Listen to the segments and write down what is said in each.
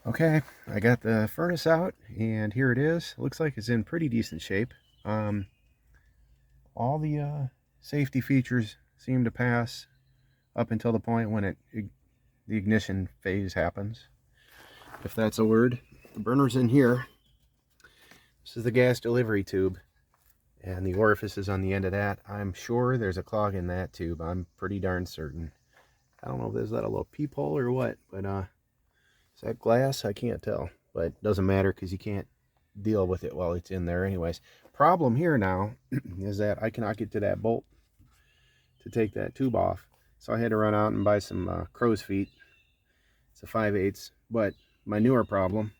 Okay, I got the furnace out, and here it is. Looks like it's in pretty decent shape. All the safety features seem to pass up until the point when the ignition phase happens, if that's a word. The burner's in here. This is the gas delivery tube, and the orifice is on the end of that. I'm sure there's a clog in that tube. I'm pretty darn certain. I don't know if there's that a little peephole or what, but is that glass? I can't tell, but it doesn't matter because you can't deal with it while it's in there anyways. Problem here now is that I cannot get to that bolt to take that tube off, so I had to run out and buy some crow's feet. It's a 5/8, but my newer problem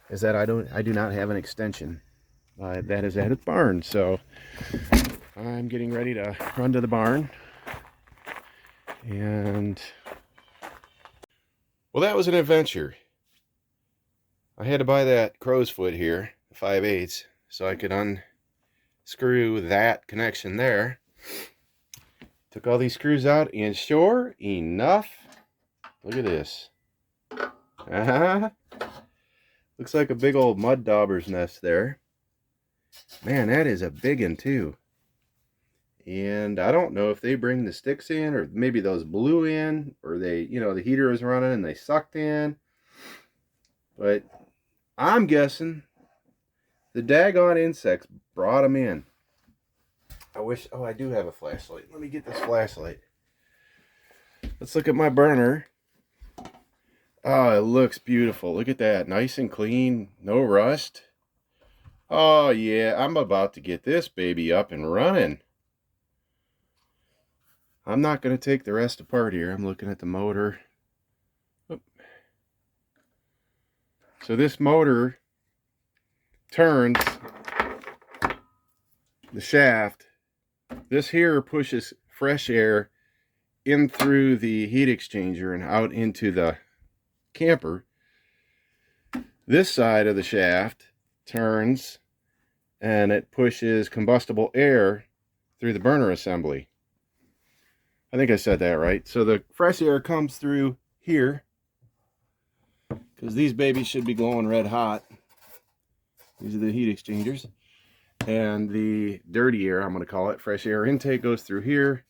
is that I do not have an extension that is at the barn, so I'm getting ready to run to the barn. And well, that was an adventure. I had to buy that crow's foot here, 5/8, so I could unscrew that connection there. Took all these screws out, and sure enough, look at this. Looks like a big old mud dauber's nest there. Man, that is a big one too. And I don't know if they bring the sticks in, or maybe those blew in, or they, the heater was running and they sucked in. But I'm guessing the daggone insects brought them in. Oh, I do have a flashlight. Let me get this flashlight. Let's look at my burner. Oh, it looks beautiful. Look at that. Nice and clean. No rust. Oh, yeah. I'm about to get this baby up and running. I'm not going to take the rest apart here. I'm looking at the motor. Oop. So this motor turns the shaft. This here pushes fresh air in through the heat exchanger and out into the camper. This side of the shaft turns and it pushes combustible air through the burner assembly. I think I said that right. So the fresh air comes through here, because these babies should be glowing red hot. These are the heat exchangers. And the dirty air, I'm going to call it, fresh air intake, goes through here,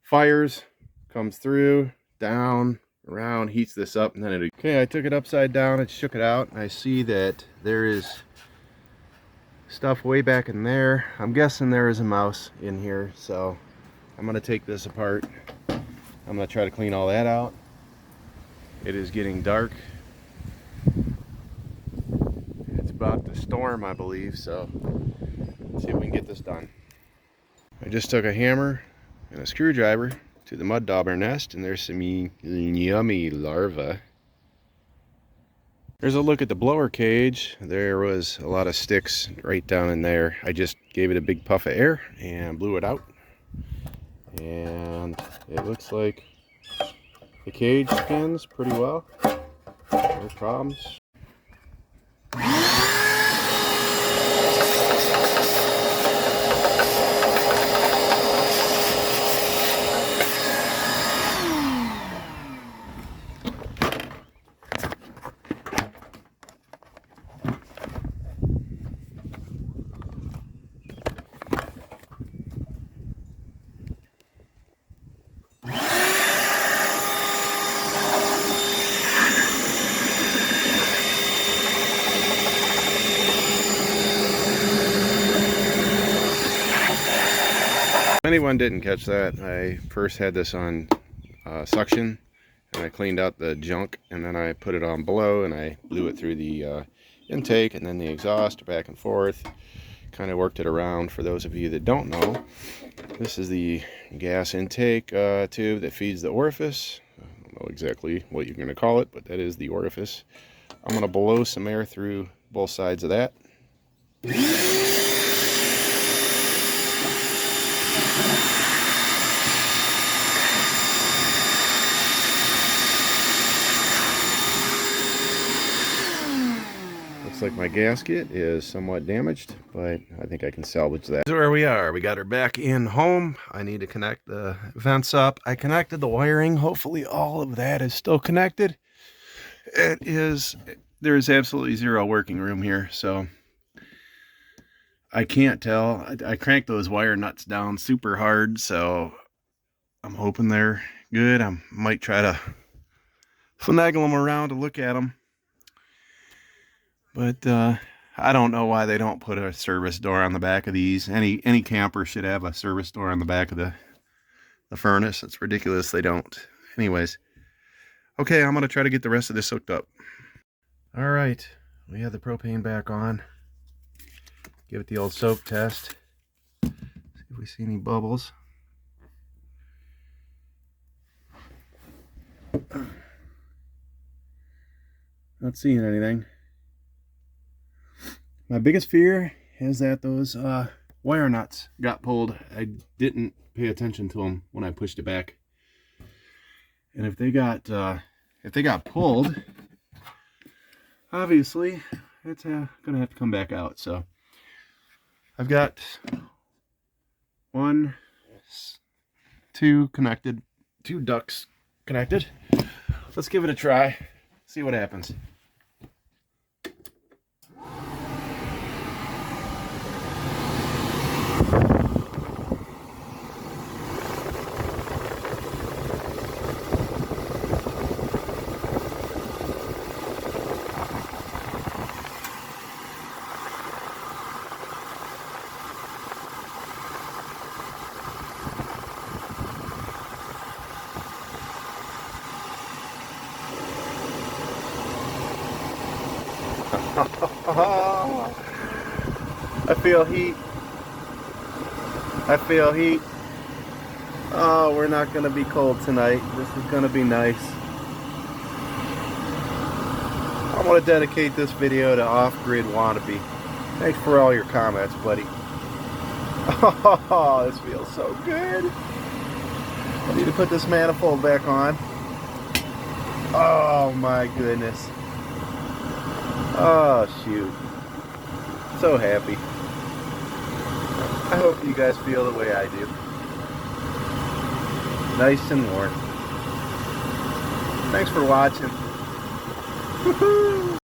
fires, comes through, down, around, heats this up, and then it... Okay, I took it upside down and shook it out, and I see that there is stuff way back in there. I'm guessing there is a mouse in here, so I'm going to take this apart. I'm going to try to clean all that out. It is getting dark. It's about to storm, I believe, so let's see if we can get this done. I just took a hammer and a screwdriver to the mud dauber nest, and there's some yummy larvae. There's a look at the blower cage. There was a lot of sticks right down in there. I just gave it a big puff of air and blew it out. And it looks like the cage spins pretty well. No problems. If anyone didn't catch that, I first had this on suction, and I cleaned out the junk, and then I put it on blow, and I blew it through the intake and then the exhaust back and forth. Kind of worked it around. For those of you that don't know, this is the gas intake tube that feeds the orifice. I don't know exactly what you're going to call it, but that is the orifice. I'm going to blow some air through both sides of that. Looks like my gasket is somewhat damaged, but I think I can salvage that. So where we are, we got her back in home. I need to connect the vents up. I connected the wiring. Hopefully all of that is still connected. There's absolutely zero working room here, so I can't tell. I cranked those wire nuts down super hard, so I'm hoping they're good. I might try to finagle them around to look at them, but I don't know why they don't put a service door on the back of these. Any camper should have a service door on the back of the furnace. It's ridiculous they don't. Anyways, okay, I'm gonna try to get the rest of this hooked up. All right, we have the propane back on. Give it the old soap test. See if we see any bubbles. Not seeing anything. My biggest fear is that those wire nuts got pulled. I didn't pay attention to them when I pushed it back, and if they got pulled, obviously it's gonna have to come back out. So I've got 1, 2 connected, 2 ducts connected. Let's give it a try, see what happens. I feel heat. I feel heat. Oh, we're not going to be cold tonight. This is going to be nice. I want to dedicate this video to Off-Grid Wannabe. Thanks for all your comments, buddy. Oh, this feels so good. I need to put this manifold back on. Oh my goodness. Oh shoot. So happy. I hope you guys feel the way I do. Nice and warm. Thanks for watching. Woohoo!